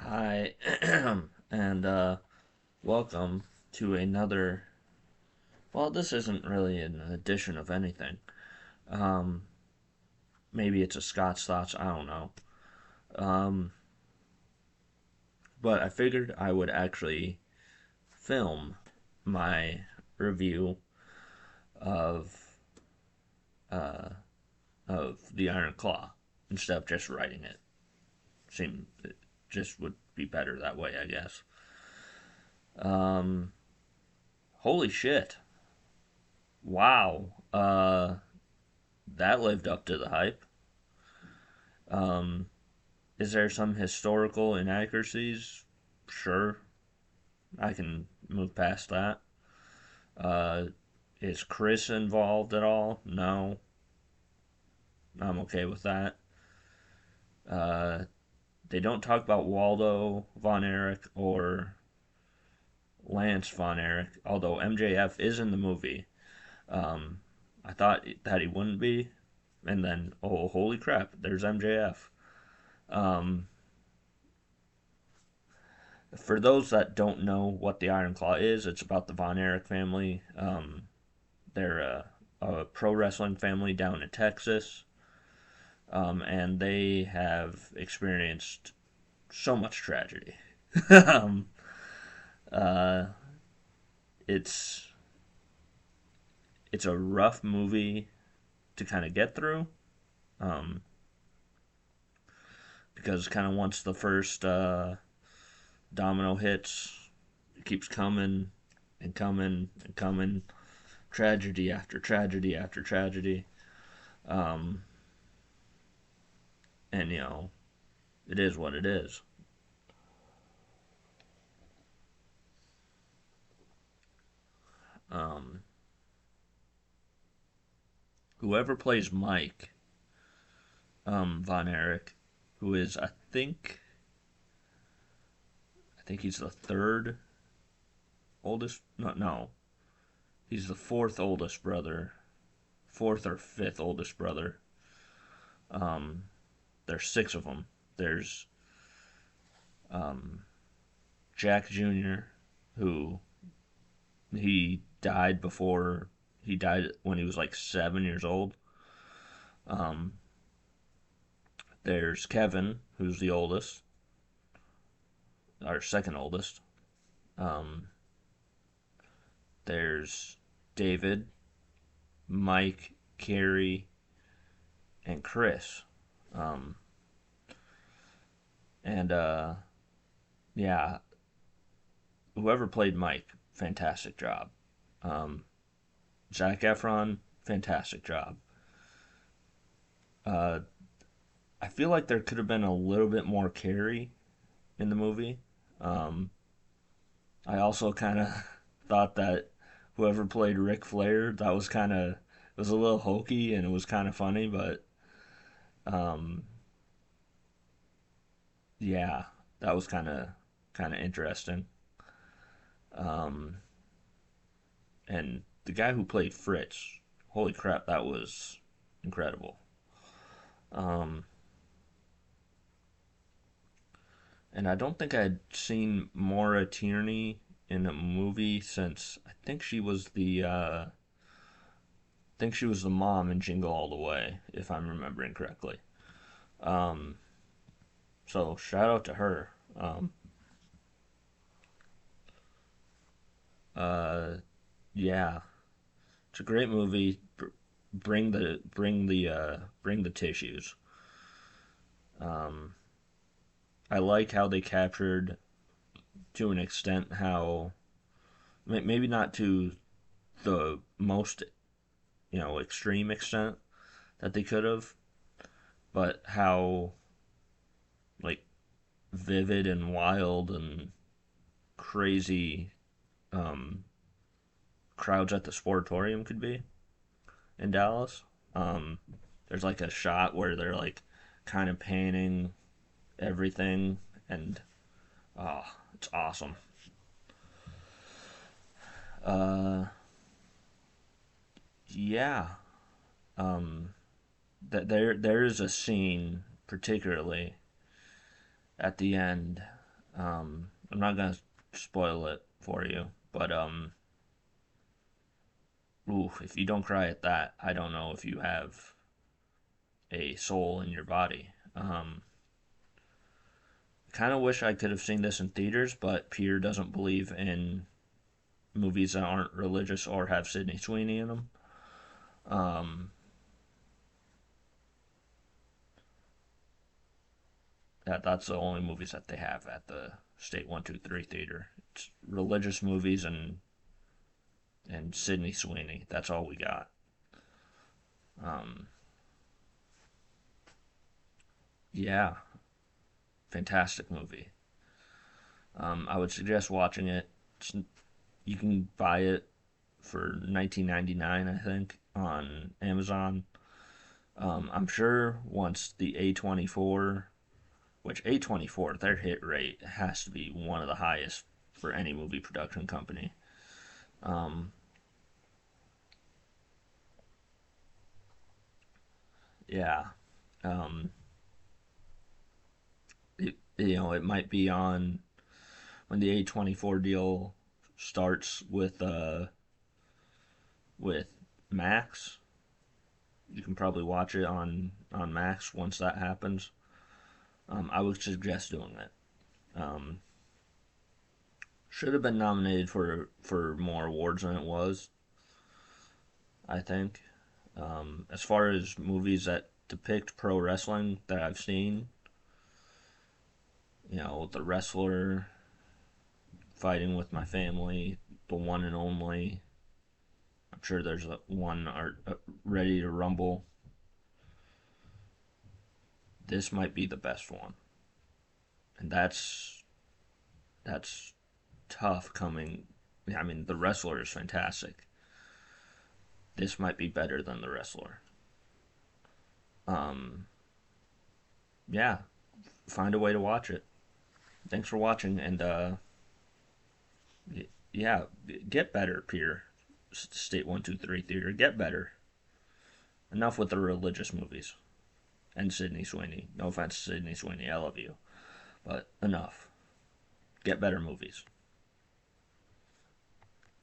Hi, and welcome to another. Well, this isn't really an edition of anything. Um, Maybe it's a Scott's Thoughts, I don't know. Um, but I figured I would actually film my review of uh, of the Iron Claw instead of just writing it. It just would be better that way, I guess. Um, Holy shit! Wow. That lived up to the hype. Um, is there some historical inaccuracies? Sure, I can move past that. Uh, is Chris involved at all? No, I'm okay with that. Uh, they don't talk about Waldo Von Erich or Lance Von Erich, although MJF is in the movie. Um, I thought that he wouldn't be, and then, oh, holy crap, there's MJF. Um, for those that don't know what the Iron Claw is, it's about the Von Erich family. They're a pro wrestling family down in Texas, and they have experienced so much tragedy. um, uh, it's it's a rough movie to kind of get through, um, because kind of once the first domino hits, it keeps coming and coming and coming, tragedy after tragedy after tragedy. Um, and it is what it is. Um, Whoever plays Mike, Von Erich, who is I think he's the third oldest. No, no, he's the fourth oldest brother, fourth or fifth oldest brother. Um, there's six of them. There's um, Jack Jr., who he died when he was like 7 years old. Um, there's Kevin, who's the oldest, or second oldest. Um, there's David, Mike, Carrie, and Chris. Um, and yeah, whoever played Mike, fantastic job. Um, Zac Efron, fantastic job. Uh, I feel like there could have been a little bit more Carrie in the movie. Um, I also kind of thought that whoever played Ric Flair, that was kind of it was a little hokey and it was kind of funny, but um, yeah, that was kind of interesting. Um, and the guy who played Fritz, holy crap, that was incredible. Um, and I don't think I'd seen Maura Tierney in a movie since I think she was the mom in Jingle All the Way, if I'm remembering correctly. Um, so shout out to her. Uh, yeah, it's a great movie. Bring the tissues. Um, I like how they captured to an extent how maybe not to the most extreme extent that they could have, but how like vivid and wild and crazy um, crowds at the sportatorium could be in Dallas. Um, there's like a shot where they're like kind of panning everything, and oh, it's awesome. Uh, yeah. Um, there is a scene particularly at the end. I'm not gonna spoil it for you, but ooh, if you don't cry at that, I don't know if you have a soul in your body. Kind of wish I could have seen this in theaters, but Peter doesn't believe in movies that aren't religious or have Sydney Sweeney in them. Um, that's the only movies that they have at the State 123 Theater. It's religious movies and Sydney Sweeney. That's all we got. Um, yeah, fantastic movie. I would suggest watching it. You can buy it for 19.99, I think, on Amazon. I'm sure once the A24, which A24, their hit rate has to be one of the highest for any movie production company. Um, yeah, um, it might be on when the A24 deal starts with Max. You can probably watch it on Max once that happens. I would suggest doing it. Um, should have been nominated for more awards than it was. I think. As far as movies that depict pro wrestling that I've seen, The Wrestler, Fighting with My Family, The One and Only. I'm sure there's one Ready to Rumble. This might be the best one, and that's tough coming. I mean, The Wrestler is fantastic. This might be better than The Wrestler. Um, yeah, find a way to watch it. Thanks for watching, and yeah, get better, Peter. State 123 Theater, get better. Enough with the religious movies and Sydney Sweeney. No offense, Sydney Sweeney, I love you, but enough. Get better movies.